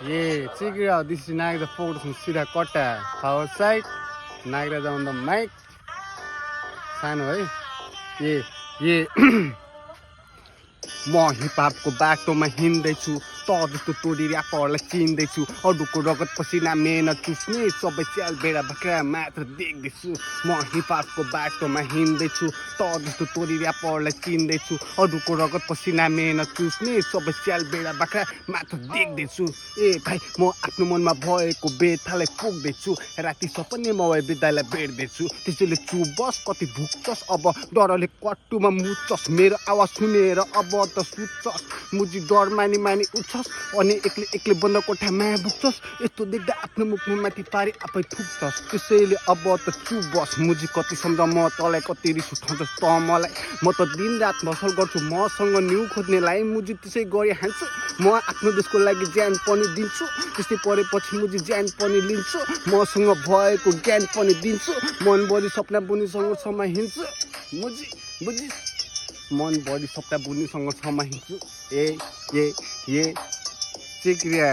Yeah, check it out. This is Niagara Falls from Sirakota. Power side. Niagara on the mic. सानो है म हिपहपको बाटोमा हिँड्दैछु त जस्तो तोडी ऱ्यापरलाई चिन्दैछु अरूको रगत पसिना मेहनत चुस्ने सबै च्याल बेडा बाख्रा मात्र देख्दैछु म हिपहपको बाटोमा हिँड्दैछु त जस्तो तोडी ऱ्यापरलाई चिन्दैछु अरूको रगत पसिना मेहनत चुस्ने सबै च्याल बेडा बाख्रा मात्र देख्दैछु भाइ म आफ्नो मनमा भएको बेथालाई पुग्दैछु राति सपनै म बिदालाई भेट्दैछु त्यसैले चुप बस कति भुक्छस् अब डरले कट्टुमा मुच्छस् मेरो आवाज सुनेर अब त सुत्छस् मुजी डर मानी मानी उठ्छस् अनि एक्लै एक्लै बन्द कोठामा भुक्छस् यस्तो देख्दा आफ्नो मुखमा माथि पारी आफै थुक्छस् त्यसैले अब त चुप बस मुजी कति सम्झ म तँलाई कति रिस उठाउँछस् त मलाई म त दिन रात नसल गर्छु मसँग न्यु खोज्नेलाई मुजी त्यसै गरी हान्छु म आफ्नो देशको लागि ज्यान पनि दिन्छु त्यस्तै परेपछि मुजी ज्यान पनि लिन्छु मसँग भएको ज्ञान पनि दिन्छु मनभरि सपना बुनीसँग समाहिन्छु मुजी बुझी मनभरि सपना बुनीसँग समाहिन्छु चिक्रिया